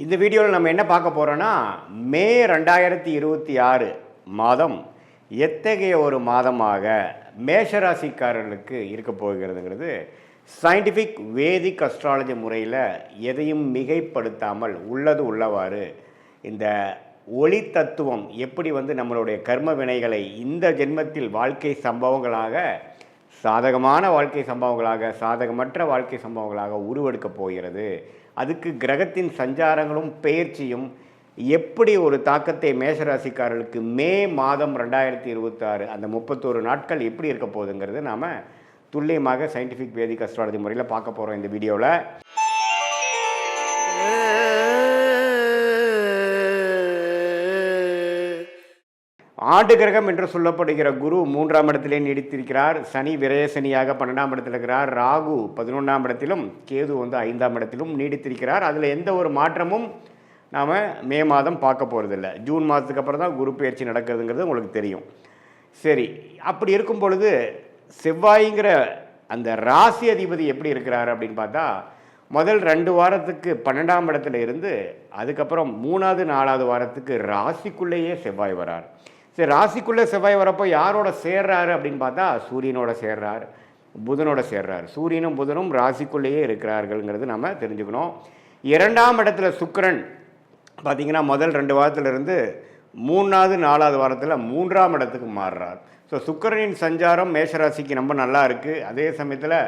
இந்த வீடியோவில் நம்ம என்ன பார்க்க போகிறோன்னா மே 2026 மாதம் எத்தகைய ஒரு மாதமாக மேஷராசிக்காரர்களுக்கு இருக்க போகிறதுங்கிறது சயின்டிஃபிக் வேதிக் அஸ்ட்ராலஜி முறையில் எதையும் மிகைப்படுத்தாமல் உள்ளது உள்ளவாறு இந்த ஒளி தத்துவம் எப்படி நம்மளுடைய கர்ம வினைகளை இந்த ஜென்மத்தில் வாழ்க்கை சம்பவங்களாக சாதகமான வாழ்க்கை சம்பவங்களாக சாதகமற்ற வாழ்க்கை சம்பவங்களாக உருவெடுக்கப் போகிறது. அதுக்கு கிரகத்தின் சஞ்சாரங்களும் பெயர்ச்சியும் எப்படி ஒரு தாக்கத்தை மேஷராசிக்காரர்களுக்கு மே மாதம் 2026 அந்த 31 நாட்கள் எப்படி இருக்க போகுதுங்கிறது நாம் துல்லியமாக சயின்டிஃபிக் வேதிக் அஸ்ட்ராலஜி முறையில் பார்க்க போகிறோம் இந்த வீடியோவில். ஆண்டு கிரகம் என்று சொல்லப்படுகிற குரு 3ஆம் இடத்திலே நீடித்திருக்கிறார். சனி விரயசனியாக 12ஆம் இடத்தில் இருக்கிறார். ராகு 11ஆம் இடத்திலும் கேது 5ஆம் இடத்திலும் நீடித்திருக்கிறார். அதில் எந்த ஒரு மாற்றமும் நாம் மே மாதம் பார்க்க போகிறதில்ல. ஜூன் மாதத்துக்கு அப்புறம் தான் குரு பயிற்சி நடக்கிறதுங்கிறது உங்களுக்கு தெரியும். சரி, அப்படி இருக்கும் பொழுது செவ்வாய்ங்கிற அந்த ராசி அதிபதி எப்படி இருக்கிறார் அப்படின்னு பார்த்தா முதல் 2 வாரத்துக்கு 12ஆம் இடத்துல இருந்து அதுக்கப்புறம் 3வது 4வது வாரத்துக்கு ராசிக்குள்ளேயே செவ்வாய் வரார். சரி, ராசிக்குள்ளே செவ்வாய் வரப்போ யாரோட சேர்றாரு அப்படின்னு பார்த்தா சூரியனோட சேர்றார், புதனோட சேர்றார். சூரியனும் புதனும் ராசிக்குள்ளேயே இருக்கிறார்கள்ங்கிறது நம்ம தெரிஞ்சுக்கணும். 2ஆம் இடத்துல சுக்கிரன் பார்த்திங்கன்னா முதல் 2 வாரத்திலிருந்து 3வது 4வது வாரத்தில் 3ஆம் இடத்துக்கு மாறுறார். ஸோ சுக்கிரனின் சஞ்சாரம் மேஷராசிக்கு ரொம்ப நல்லா இருக்குது. அதே சமயத்தில்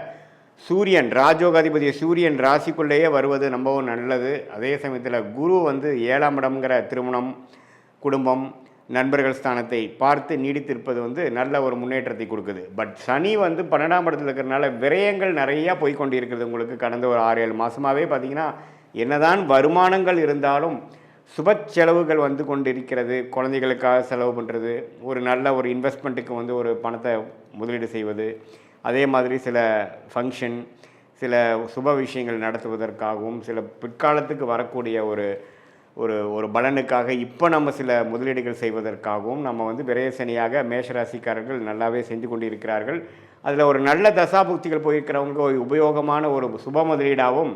சூரியன் ராஜோகாதிபதி சூரியன் ராசிக்குள்ளேயே வருவது ரொம்பவும் நல்லது. அதே சமயத்தில் குரு 7ஆம் இடம்ங்கிற திருமணம், குடும்பம், நண்பர்கள் ஸ்தானத்தை பார்த்து நீடித்திருப்பது நல்ல ஒரு முன்னேற்றத்தை கொடுக்குது. பட் சனி 12ஆம் இடத்துல இருக்கிறதுனால விரயங்கள் நிறையா போய்கொண்டு இருக்கிறது. உங்களுக்கு கடந்த ஒரு 6-7 மாதமாகவே பார்த்திங்கன்னா என்னதான் வருமானங்கள் இருந்தாலும் சுப செலவுகள் கொண்டு இருக்கிறது. குழந்தைகளுக்காக செலவு பண்ணுறது, ஒரு நல்ல ஒரு இன்வெஸ்ட்மெண்ட்டுக்கு ஒரு பணத்தை முதலீடு செய்வது, அதே மாதிரி சில ஃபங்க்ஷன், சில சுப விஷயங்கள் நடத்துவதற்காகவும் சில பிற்காலத்துக்கு வரக்கூடிய ஒரு ஒரு ஒரு பலனுக்காக இப்போ நம்ம சில முதலீடுகள் செய்வதற்காகவும் நம்ம விரயசனியாக மேஷராசிக்காரர்கள் நல்லாவே செஞ்சு கொண்டு இருக்கிறார்கள். அதில் ஒரு நல்ல தசாபுக்திகள் போயிருக்கிறவங்க உபயோகமான ஒரு சுப முதலீடாகவும்,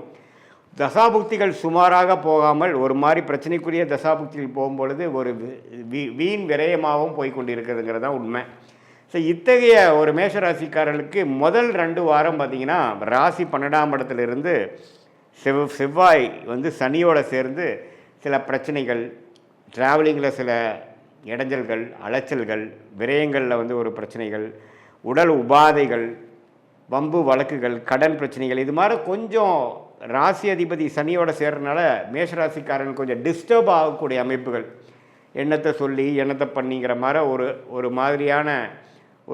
தசாபுக்திகள் சுமாராக போகாமல் ஒரு மாதிரி பிரச்சனைக்குரிய தசாபுக்திகள் போகும்பொழுது ஒரு வீண் விரயமாகவும் போய்கொண்டு இருக்கிறதுங்கிறது தான் உண்மை. ஸோ இத்தகைய ஒரு மேஷராசிக்காரர்களுக்கு முதல் 2 வாரம் பார்த்திங்கன்னா ராசி 12ஆம் இடத்துலேருந்து செவ்வாய் சனியோடு சேர்ந்து சில பிரச்சனைகள், ட்ராவலிங்கில் சில இடைஞ்சல்கள், அலைச்சல்கள், விரயங்களில் ஒரு பிரச்சனைகள், உடல் உபாதைகள், வம்பு வழக்குகள், கடன் பிரச்சனைகள், இது மாதிரி கொஞ்சம் ராசி அதிபதி சனியோட சேர்றதுனால மேஷராசிக்காரன் கொஞ்சம் டிஸ்டர்ப் ஆகக்கூடிய அமைப்புகள், எண்ணத்தை சொல்லி எண்ணத்தை பண்ணிங்கிற மாதிரி ஒரு மாதிரியான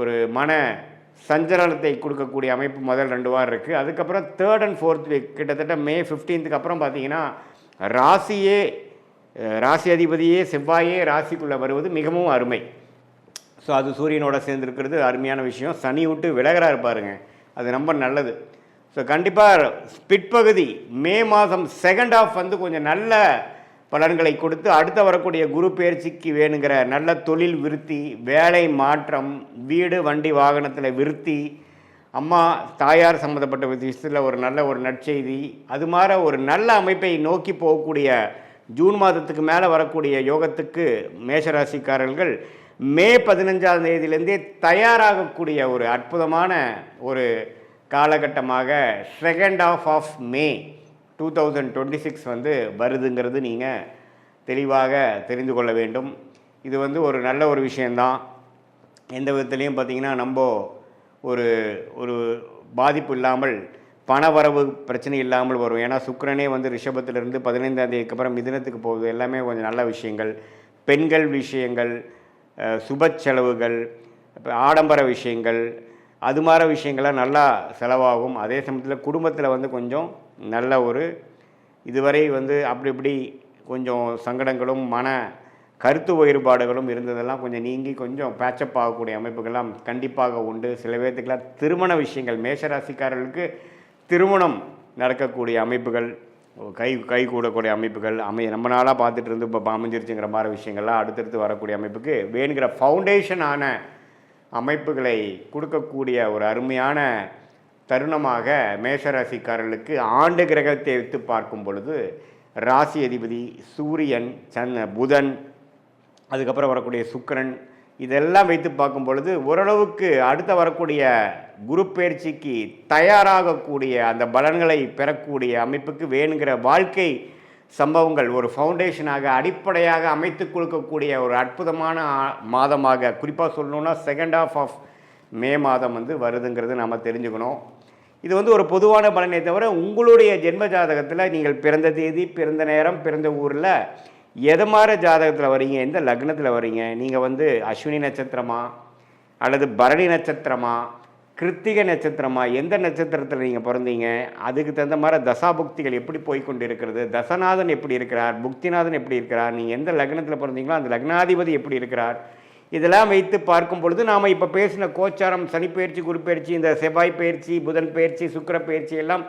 ஒரு மன சஞ்சலனத்தை கொடுக்கக்கூடிய அமைப்பு முதல் 2 வாரம் இருக்குது. அதுக்கப்புறம் 3rd and 4th வீக் கிட்டத்தட்ட மே 15க்கு அப்புறம் பார்த்திங்கன்னா ராசி அதிபதியே செவ்வாயே ராசிக்குள்ளே வருவது மிகவும் அருமை. ஸோ அது சூரியனோட சேர்ந்துருக்கிறது அருமையான விஷயம். சனி விட்டு விலகிறாரு பாருங்க, அது ரொம்ப நல்லது. ஸோ கண்டிப்பாக பிற்பகுதி மே மாதம் 2nd half கொஞ்சம் நல்ல பலன்களை கொடுத்து அடுத்த வரக்கூடிய குரு பயிற்சிக்கு வேணுங்கிற நல்ல தொழில் விருத்தி, வேலை மாற்றம், வீடு வண்டி வாகனத்தில் விருத்தி, அம்மா தாயார் சம்மந்தப்பட்ட விஷயத்தில் ஒரு நல்ல ஒரு நற்செய்தி, அது மாதிரி ஒரு நல்ல அமைப்பை நோக்கி போகக்கூடிய ஜூன் மாதத்துக்கு மேலே வரக்கூடிய யோகத்துக்கு மேஷராசிக்காரர்கள் மே 15ஆம் தேதியிலேருந்தே தயாராகக்கூடிய ஒரு அற்புதமான ஒரு காலகட்டமாக 2nd half of மே 2026 வருதுங்கிறது நீங்கள் தெளிவாக தெரிந்து கொள்ள வேண்டும். இது ஒரு நல்ல ஒரு விஷயந்தான். எந்த விதத்துலேயும் பார்த்திங்கன்னா நம்ம ஒரு ஒரு பாதிப்பு இல்லாமல் பணவரவு பிரச்சனை இல்லாமல் வரும். ஏன்னா சுக்கிரனே ரிஷபத்திலிருந்து 15ஆம் தேதிக்கு அப்புறம் மிதுனத்துக்கு போகுது. எல்லாமே கொஞ்சம் நல்ல விஷயங்கள், பெண்கள் விஷயங்கள், சுப செலவுகள், ஆடம்பர விஷயங்கள், அது மாதிரி விஷயங்கள்லாம் நல்லா செலவாகும். அதே சமயத்தில் குடும்பத்தில் கொஞ்சம் நல்ல ஒரு இதுவரை அப்படி இப்படி கொஞ்சம் சங்கடங்களும் மன கருத்து வேறுபாடுகளும் இருந்ததெல்லாம் கொஞ்சம் நீங்கி கொஞ்சம் பேச்சப் ஆகக்கூடிய அமைப்புகள்லாம் கண்டிப்பாக உண்டு. சில பேர்த்துக்கெல்லாம் திருமண விஷயங்கள், மேஷராசிக்காரர்களுக்கு திருமணம் நடக்கக்கூடிய அமைப்புகள், கை கூடக்கூடிய அமைப்புகள் ரொம்ப நாளாக பார்த்துட்டு இருந்து இப்போ அமைஞ்சிருச்சுங்கிற மாதிரி விஷயங்கள்லாம் அடுத்தடுத்து வரக்கூடிய அமைப்புக்கு வேணுங்கிற ஃபவுண்டேஷனான அமைப்புகளை கொடுக்கக்கூடிய ஒரு அருமையான தருணமாக மேஷராசிக்காரர்களுக்கு ஆண்டு கிரகத்தை வைத்து பார்க்கும் பொழுது ராசி அதிபதி சூரியன், புதன், அதுக்கப்புறம் வரக்கூடிய சுக்கிரன், இதெல்லாம் வைத்து பார்க்கும் பொழுது ஓரளவுக்கு அடுத்த வரக்கூடிய குரு பயிற்சிக்கு தயாராகக்கூடிய அந்த பலன்களை பெறக்கூடிய அமைப்புக்கு வேணுங்கிற வாழ்க்கை சம்பவங்கள் ஒரு ஃபவுண்டேஷனாக அடிப்படையாக அமைத்து கொடுக்கக்கூடிய ஒரு அற்புதமான மாதமாக, குறிப்பாக சொல்லணுன்னா செகண்ட் ஹாஃப் ஆஃப் மே மாதம் வருதுங்கிறது நம்ம தெரிஞ்சுக்கணும். இது ஒரு பொதுவான பலனை தவிர உங்களுடைய ஜென்ம ஜாதகத்தில் நீங்கள் பிறந்த தேதி, பிறந்த நேரம், பிறந்த ஊரில் எது மாதிரி ஜாதகத்தில் வரீங்க, எந்த லக்னத்தில் வரீங்க, நீங்கள் அஸ்வினி நட்சத்திரமா அல்லது பரணி நட்சத்திரமா, கிருத்திகை நட்சத்திரமா, எந்த நட்சத்திரத்தில் நீங்கள் பிறந்தீங்க, அதுக்கு தகுந்த மாதிரி தசாபுக்திகள் எப்படி போய்கொண்டு இருக்கிறது, தசநாதன் எப்படி இருக்கிறார், புக்திநாதன் எப்படி இருக்கிறார், நீங்கள் எந்த லக்னத்தில் பிறந்தீங்களோ அந்த லக்னாதிபதி எப்படி இருக்கிறார், இதெல்லாம் வைத்து பார்க்கும் பொழுது நாம் இப்போ பேசின கோச்சாரம், சனி பயிற்சி, குரு பயிற்சி, இந்த செவ்வாய் பயிற்சி, புதன் பயிற்சி, சுக்கிர பயிற்சி எல்லாம்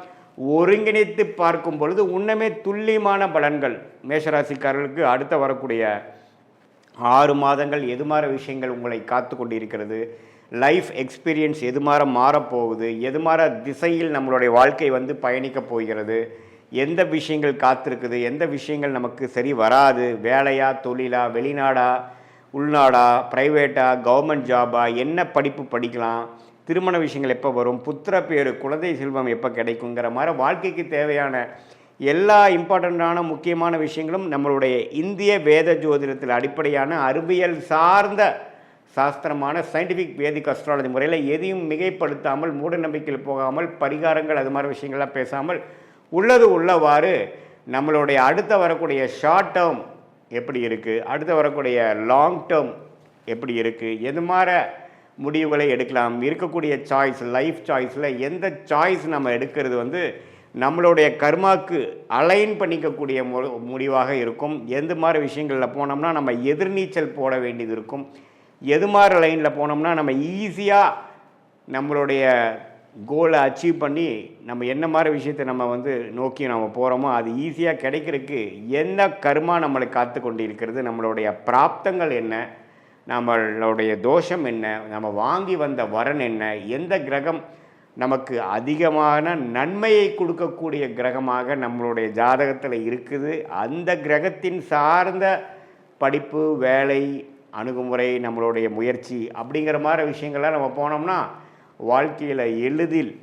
ஒருங்கிணைத்து பார்க்கும் பொழுது உன்னமே துல்லியமான பலன்கள் மேஷராசிக்காரர்களுக்கு அடுத்த வரக்கூடிய 6 மாதங்கள் எது மாதிரி விஷயங்கள் உங்களை காத்து கொண்டு இருக்கிறது, லைஃப் எக்ஸ்பீரியன்ஸ் எது மாதிரி மாறப்போகுது, எது மாதிரி திசையில் நம்மளுடைய வாழ்க்கை பயணிக்கப் போகிறது, எந்த விஷயங்கள் காத்திருக்குது, எந்த விஷயங்கள் நமக்கு சரி வராது, வேலையா, தொழிலா, வெளிநாடா, உள்நாடா, ப்ரைவேட்டா, கவர்மெண்ட் ஜாபா, என்ன படிப்பு படிக்கலாம், திருமண விஷயங்கள் எப்போ வரும், புத்திர பேரு, குழந்தை செல்வம் எப்போ கிடைக்குங்கிற மாதிரி வாழ்க்கைக்கு தேவையான எல்லா இம்பார்ட்டண்ட்டான முக்கியமான விஷயங்களும் நம்மளுடைய இந்திய வேத ஜோதிடத்தில் அடிப்படையான அறிவியல் சார்ந்த சாஸ்திரமான சயின்டிஃபிக் வேதிக் அஸ்ட்ராலஜி முறையில் எதையும் மிகைப்படுத்தாமல், மூட நம்பிக்கையில் போகாமல், பரிகாரங்கள் அது மாதிரி விஷயங்கள்லாம் பேசாமல் உள்ளது உள்ளவாறு நம்மளுடைய அடுத்த வரக்கூடிய ஷார்ட் டேர்ம் எப்படி இருக்குது, அடுத்து வரக்கூடிய லாங் டேர்ம் எப்படி இருக்குது, எது மாதிரி முடிவுகளை எடுக்கலாம், இருக்கக்கூடிய சாய்ஸ், லைஃப் சாய்ஸில் எந்த சாய்ஸ் நம்ம எடுக்கிறது நம்மளுடைய கர்மாக்கு அலைன் பண்ணிக்கக்கூடிய முடிவாக இருக்கும். எந்த மாதிரி விஷயங்களில் போனோம்னா நம்ம எதிர்நீச்சல் போட வேண்டியது இருக்கும், எது மாதிரி லைனில் போனோம்னா நம்ம ஈஸியாக நம்மளுடைய கோலை அச்சீவ் பண்ணி நம்ம என்ன மாதிரி விஷயத்தை நம்ம நோக்கி நம்ம போகிறோமோ அது ஈஸியாக கிடைக்கிறதுக்கு என்ன கர்மா நம்மளை காத்து கொண்டு இருக்கிறது, நம்மளுடைய பிராப்தங்கள் என்ன, நம்மளுடைய தோஷம் என்ன, நம்ம வாங்கி வந்த வரன் என்ன, எந்த கிரகம் நமக்கு அதிகமான நன்மையை கொடுக்கக்கூடிய கிரகமாக நம்மளுடைய ஜாதகத்தில் இருக்குது, அந்த கிரகத்தின் சார்ந்த படிப்பு, வேலை, அணுகுமுறை, நம்மளுடைய முயற்சி அப்படிங்கிற மாதிரி விஷயங்கள்லாம் நம்ம போனோம்னா வாழ்க்கையில் எளிதில்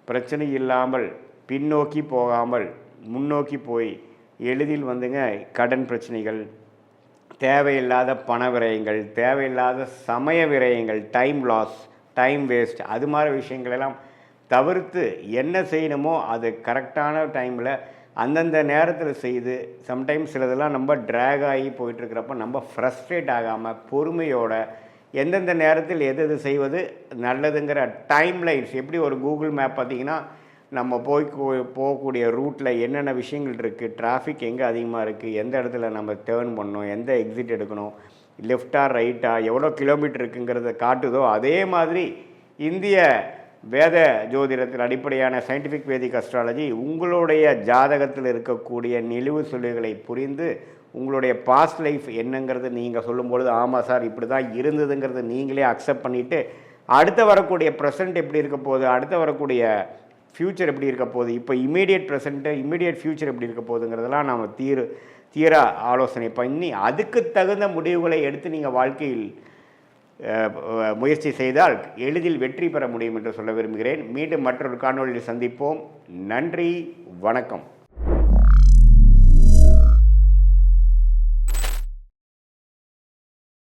பிரச்சனை இல்லாமல் பின்னோக்கி போகாமல் முன்னோக்கி போய் எளிதில் கடன் பிரச்சனைகள், தேவையில்லாத பண விரயங்கள், தேவையில்லாத சமய விரயங்கள், டைம் லாஸ், டைம் வேஸ்ட், அது மாதிரி விஷயங்களெல்லாம் தவிர்த்து என்ன செய்யணுமோ அது கரெக்டான டைமில் அந்தந்த நேரத்தில் செய்து, சம்டைம்ஸ் சிலதெல்லாம் நம்ம ட்ராக் ஆகி போயிட்டுருக்கிறப்ப நம்ம ஃப்ரஸ்ட்ரேட் ஆகாமல் பொறுமையோட எந்தெந்த நேரத்தில் எது எது செய்வது நல்லதுங்கிற டைம் லைன்ஸ், எப்படி ஒரு கூகுள் மேப் பார்த்திங்கன்னா நம்ம போகக்கூடிய ரூட்டில் என்னென்ன விஷயங்கள் இருக்குது, டிராஃபிக் எங்கே அதிகமாக இருக்குது, எந்த இடத்துல நம்ம டேர்ன் பண்ணணும், எந்த எக்ஸிட் எடுக்கணும், லெஃப்டா ரைட்டா, எவ்வளோ கிலோமீட்டர் இருக்குங்கிறத காட்டுதோ அதே மாதிரி இந்திய வேத ஜோதிடத்தில் அடிப்படையான சயின்டிஃபிக் வேதிக் அஸ்ட்ராலஜி உங்களுடைய ஜாதகத்தில் இருக்கக்கூடிய நிலுவு சொல்லுகளை புரிந்து உங்களுடைய பாஸ்ட் லைஃப் என்னங்கிறது நீங்கள் சொல்லும்பொழுது ஆமாம் சார் இப்படி தான் இருந்ததுங்கிறது நீங்களே அக்செப்ட் பண்ணிவிட்டு அடுத்த வரக்கூடிய ப்ரெசென்ட் எப்படி இருக்க போகுது, அடுத்த வரக்கூடிய ஃப்யூச்சர் எப்படி இருக்க போகுது, இப்போ இமீடியட் ப்ரெசென்ட்டு, இமீடியட் ஃப்யூச்சர் எப்படி இருக்க போகுதுங்கிறதெல்லாம் நாம் தீர ஆலோசனை பண்ணி அதுக்கு தகுந்த முடிவுகளை எடுத்து நீங்கள் வாழ்க்கையில் முயற்சி செய்தால் எளிதில் வெற்றி பெற முடியும் என்று சொல்ல விரும்புகிறேன். மீண்டும் மற்றொரு காணொளியில் சந்திப்போம். நன்றி, வணக்கம்.